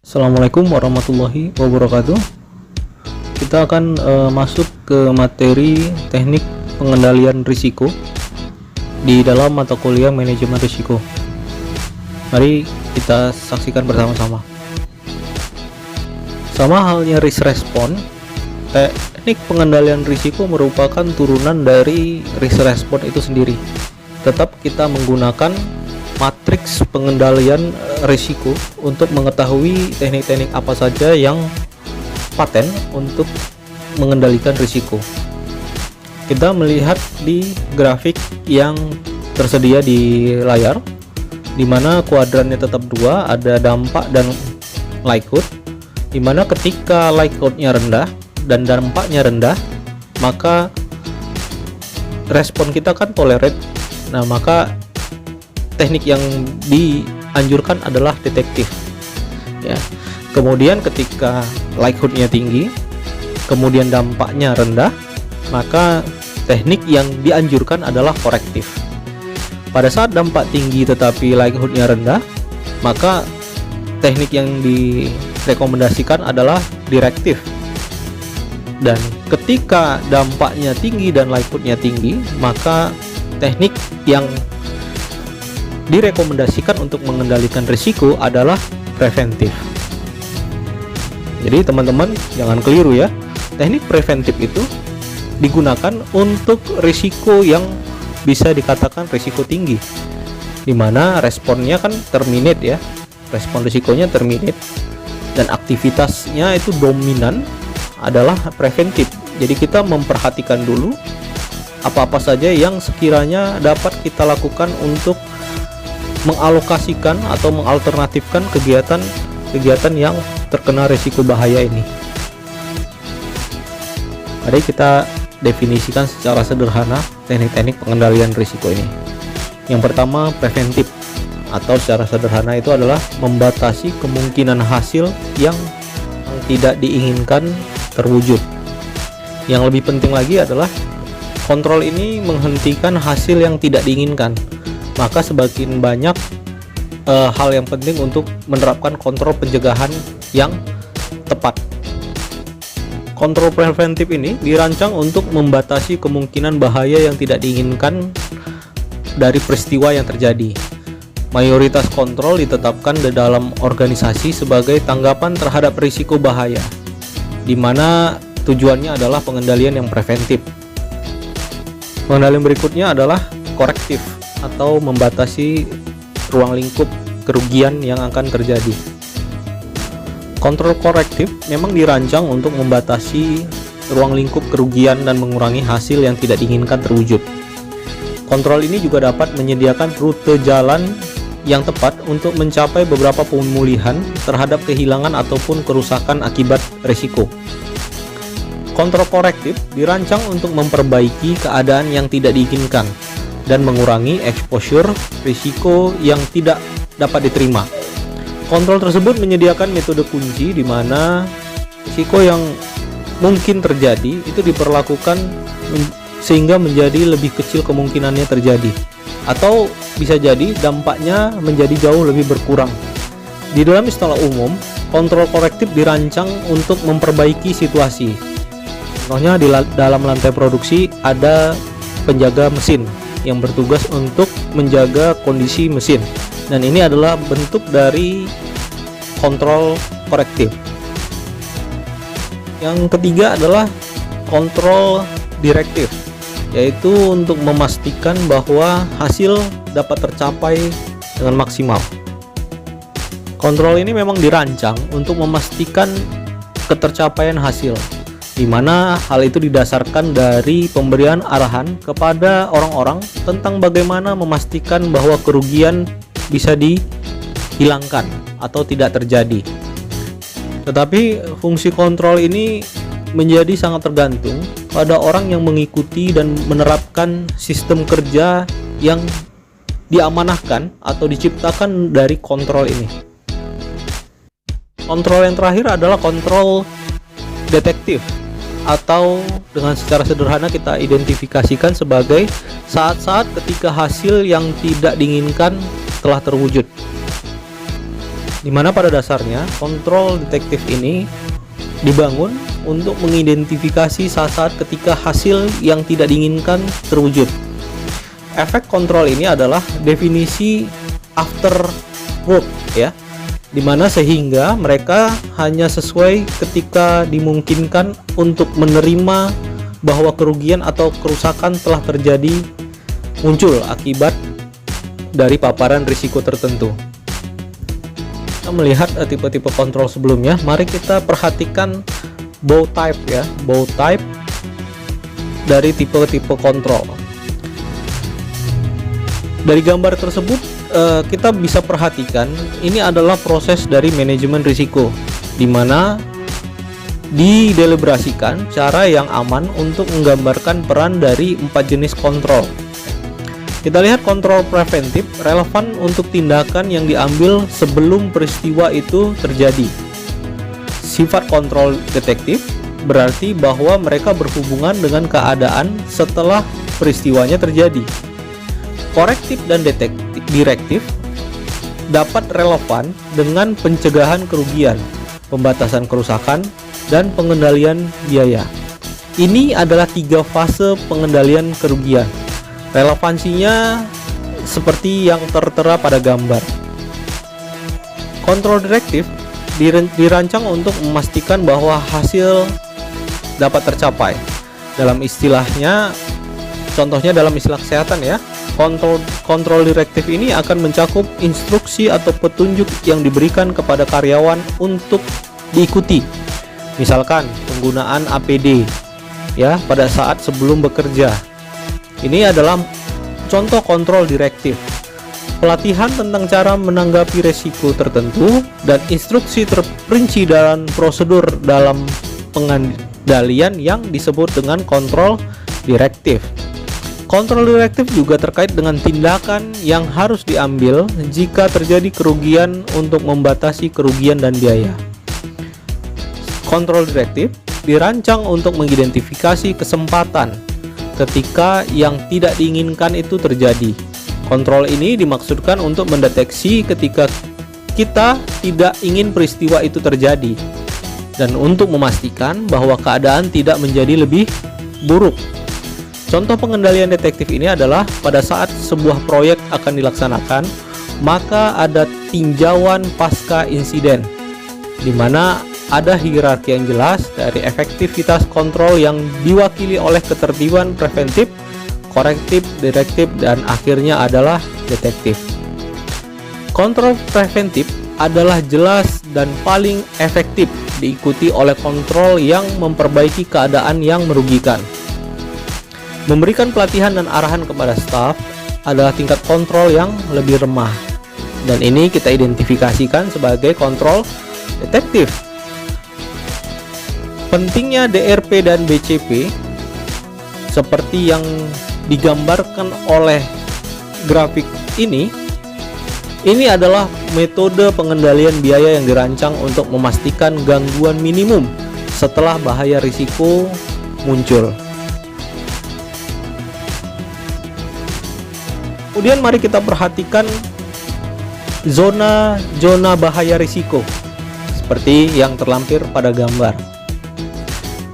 Assalamualaikum warahmatullahi wabarakatuh. Kita akan masuk ke materi teknik pengendalian risiko di dalam mata kuliah manajemen risiko. Mari kita saksikan bersama-sama. Sama halnya risk response, teknik pengendalian risiko merupakan turunan dari risk response itu sendiri. Tetap kita menggunakan matriks pengendalian risiko untuk mengetahui teknik-teknik apa saja yang paten untuk mengendalikan risiko. Kita melihat di grafik yang tersedia di layar, di mana kuadrannya tetap dua, ada dampak dan likelihood, di mana ketika likelihoodnya rendah dan dampaknya rendah, maka respon kita kan tolerate. Nah, maka teknik yang dianjurkan adalah detektif ya. Kemudian ketika likelihoodnya tinggi kemudian dampaknya rendah, maka teknik yang dianjurkan adalah korektif. Pada saat dampak tinggi tetapi likelihoodnya rendah, maka teknik yang direkomendasikan adalah direktif. Dan ketika dampaknya tinggi dan likelihoodnya tinggi, maka teknik yang direkomendasikan untuk mengendalikan risiko adalah preventif. Jadi teman-teman jangan keliru ya, teknik preventif itu digunakan untuk risiko yang bisa dikatakan risiko tinggi, dimana responnya kan terminate ya, respon risikonya terminate dan aktivitasnya itu dominan adalah preventif. Jadi kita memperhatikan dulu apa-apa saja yang sekiranya dapat kita lakukan untuk mengalokasikan atau mengalternatifkan kegiatan yang terkena risiko bahaya ini. Mari kita definisikan secara sederhana teknik-teknik pengendalian risiko ini. Yang pertama, preventif, atau secara sederhana itu adalah membatasi kemungkinan hasil yang tidak diinginkan terwujud. Yang lebih penting lagi adalah kontrol ini menghentikan hasil yang tidak diinginkan. Maka semakin banyak hal yang penting untuk menerapkan kontrol pencegahan yang tepat. Kontrol preventif ini dirancang untuk membatasi kemungkinan bahaya yang tidak diinginkan dari peristiwa yang terjadi. Mayoritas kontrol ditetapkan di dalam organisasi sebagai tanggapan terhadap risiko bahaya, di mana tujuannya adalah pengendalian yang preventif. Pengendalian berikutnya adalah korektif, atau membatasi ruang lingkup kerugian yang akan terjadi. Kontrol korektif memang dirancang untuk membatasi ruang lingkup kerugian dan mengurangi hasil yang tidak diinginkan terwujud. Kontrol ini juga dapat menyediakan rute jalan yang tepat untuk mencapai beberapa pemulihan terhadap kehilangan ataupun kerusakan akibat risiko. Kontrol korektif dirancang untuk memperbaiki keadaan yang tidak diinginkan dan mengurangi exposure risiko yang tidak dapat diterima. Kontrol tersebut menyediakan metode kunci di mana risiko yang mungkin terjadi itu diperlakukan sehingga menjadi lebih kecil kemungkinannya terjadi, atau bisa jadi dampaknya menjadi jauh lebih berkurang. Di dalam istilah umum, kontrol korektif dirancang untuk memperbaiki situasi. Contohnya di dalam lantai produksi ada penjaga mesin yang bertugas untuk menjaga kondisi mesin, dan ini adalah bentuk dari kontrol korektif. Yang ketiga adalah kontrol direktif, yaitu untuk memastikan bahwa hasil dapat tercapai dengan maksimal. Kontrol ini memang dirancang untuk memastikan ketercapaian hasil, di mana hal itu didasarkan dari pemberian arahan kepada orang-orang tentang bagaimana memastikan bahwa kerugian bisa dihilangkan atau tidak terjadi. Tetapi fungsi kontrol ini menjadi sangat tergantung pada orang yang mengikuti dan menerapkan sistem kerja yang diamanahkan atau diciptakan dari kontrol ini. Kontrol yang terakhir adalah kontrol detektif, atau dengan secara sederhana kita identifikasikan sebagai saat-saat ketika hasil yang tidak diinginkan telah terwujud. Dimana pada dasarnya kontrol detektif ini dibangun untuk mengidentifikasi saat-saat ketika hasil yang tidak diinginkan terwujud. Efek kontrol ini adalah definisi afterwork ya, dimana sehingga mereka hanya sesuai ketika dimungkinkan untuk menerima bahwa kerugian atau kerusakan telah terjadi muncul akibat dari paparan risiko tertentu. Kita melihat tipe-tipe kontrol sebelumnya, mari kita perhatikan bow type ya, bow type dari tipe-tipe kontrol. Dari gambar tersebut kita bisa perhatikan ini adalah proses dari manajemen risiko, di mana dideliberasikan cara yang aman untuk menggambarkan peran dari 4 jenis kontrol. Kita lihat kontrol preventif relevan untuk tindakan yang diambil sebelum peristiwa itu terjadi. Sifat kontrol detektif berarti bahwa mereka berhubungan dengan keadaan setelah peristiwanya terjadi. Korektif dan direktif dapat relevan dengan pencegahan kerugian, pembatasan kerusakan, dan pengendalian biaya. Ini adalah 3 fase pengendalian kerugian. Relevansinya seperti yang tertera pada gambar. Kontrol direktif dirancang untuk memastikan bahwa hasil dapat tercapai. Dalam istilahnya, contohnya dalam istilah kesehatan ya, kontrol direktif ini akan mencakup instruksi atau petunjuk yang diberikan kepada karyawan untuk diikuti. Misalkan penggunaan APD ya pada saat sebelum bekerja. Ini adalah contoh kontrol direktif. Pelatihan tentang cara menanggapi resiko tertentu dan instruksi terperinci dalam prosedur dalam pengendalian yang disebut dengan kontrol direktif. Kontrol direktif juga terkait dengan tindakan yang harus diambil jika terjadi kerugian untuk membatasi kerugian dan biaya. Kontrol direktif dirancang untuk mengidentifikasi kesempatan ketika yang tidak diinginkan itu terjadi. Kontrol ini dimaksudkan untuk mendeteksi ketika kita tidak ingin peristiwa itu terjadi dan untuk memastikan bahwa keadaan tidak menjadi lebih buruk. Contoh pengendalian detektif ini adalah pada saat sebuah proyek akan dilaksanakan, maka ada tinjauan pasca insiden, di mana ada hierarki yang jelas dari efektivitas kontrol yang diwakili oleh ketertiban preventif, korektif, direktif, dan akhirnya adalah detektif. Kontrol preventif adalah jelas dan paling efektif, diikuti oleh kontrol yang memperbaiki keadaan yang merugikan. Memberikan pelatihan dan arahan kepada staf adalah tingkat kontrol yang lebih remah, dan ini kita identifikasikan sebagai kontrol detektif. Pentingnya DRP dan BCP seperti yang digambarkan oleh grafik ini adalah metode pengendalian biaya yang dirancang untuk memastikan gangguan minimum setelah bahaya risiko muncul. Kemudian mari kita perhatikan zona bahaya risiko seperti yang terlampir pada gambar.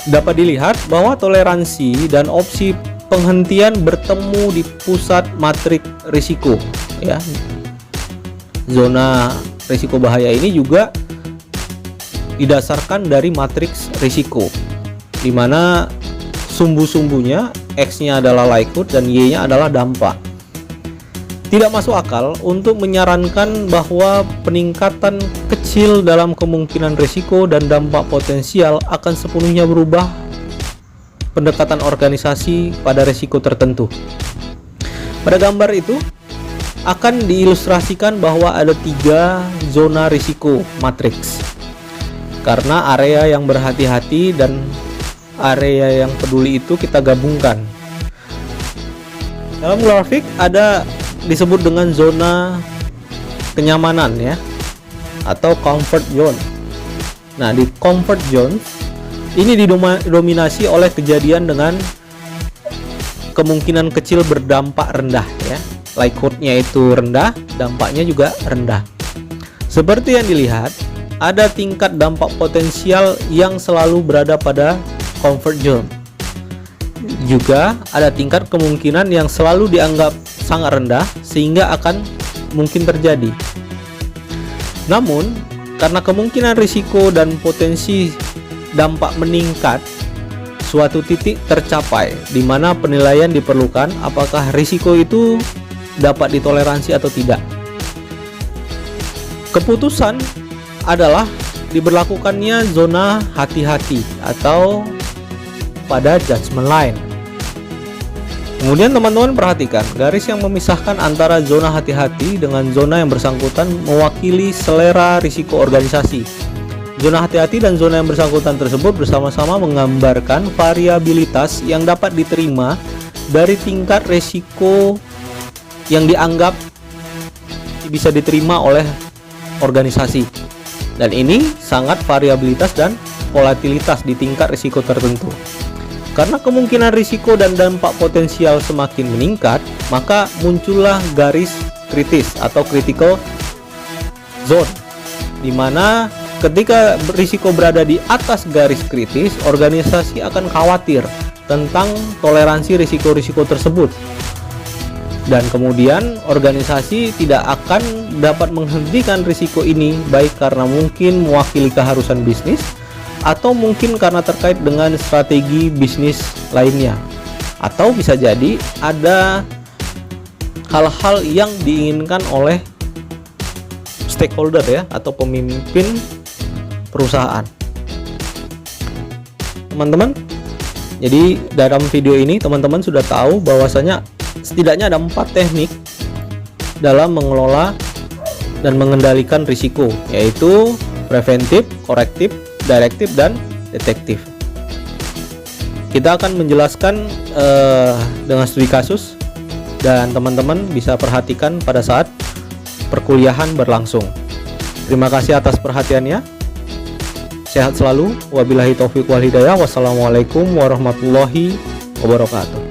Dapat dilihat bahwa toleransi dan opsi penghentian bertemu di pusat matriks risiko ya. Zona risiko bahaya ini juga didasarkan dari matriks risiko, di mana sumbu-sumbunya X-nya adalah likelihood dan Y-nya adalah dampak. Tidak masuk akal untuk menyarankan bahwa peningkatan kecil dalam kemungkinan risiko dan dampak potensial akan sepenuhnya berubah pendekatan organisasi pada risiko tertentu. Pada gambar itu akan diilustrasikan bahwa ada 3 zona risiko matriks, karena area yang berhati-hati dan area yang peduli itu kita gabungkan. Dalam grafik ada disebut dengan zona kenyamanan ya, atau comfort zone. Nah, di comfort zone ini didominasi oleh kejadian dengan kemungkinan kecil berdampak rendah ya. Likelihood-nya itu rendah, dampaknya juga rendah. Seperti yang dilihat, ada tingkat dampak potensial yang selalu berada pada comfort zone. Juga ada tingkat kemungkinan yang selalu dianggap sangat rendah sehingga akan mungkin terjadi. Namun, karena kemungkinan risiko dan potensi dampak meningkat, suatu titik tercapai di mana penilaian diperlukan apakah risiko itu dapat ditoleransi atau tidak. Keputusan adalah diberlakukannya zona hati-hati atau pada judgment line. Kemudian teman-teman perhatikan, garis yang memisahkan antara zona hati-hati dengan zona yang bersangkutan mewakili selera risiko organisasi. Zona hati-hati dan zona yang bersangkutan tersebut bersama-sama menggambarkan variabilitas yang dapat diterima dari tingkat risiko yang dianggap bisa diterima oleh organisasi, dan ini sangat variabilitas dan volatilitas di tingkat risiko tertentu. Karena kemungkinan risiko dan dampak potensial semakin meningkat, maka muncullah garis kritis atau critical zone, di mana ketika risiko berada di atas garis kritis, organisasi akan khawatir tentang toleransi risiko-risiko tersebut. Dan kemudian organisasi tidak akan dapat menghentikan risiko ini, baik karena mungkin mewakili keharusan bisnis atau mungkin karena terkait dengan strategi bisnis lainnya, atau bisa jadi ada hal-hal yang diinginkan oleh stakeholder ya, atau pemimpin perusahaan. Teman-teman, jadi dalam video ini teman-teman sudah tahu bahwasanya setidaknya ada 4 teknik dalam mengelola dan mengendalikan risiko, yaitu preventif, korektif, direktif, dan detektif. Kita akan menjelaskan dengan studi kasus, dan teman-teman bisa perhatikan pada saat perkuliahan berlangsung. Terima kasih atas perhatiannya. Sehat selalu. Wabillahi taufiq wal hidayah. Wassalamualaikum warahmatullahi wabarakatuh.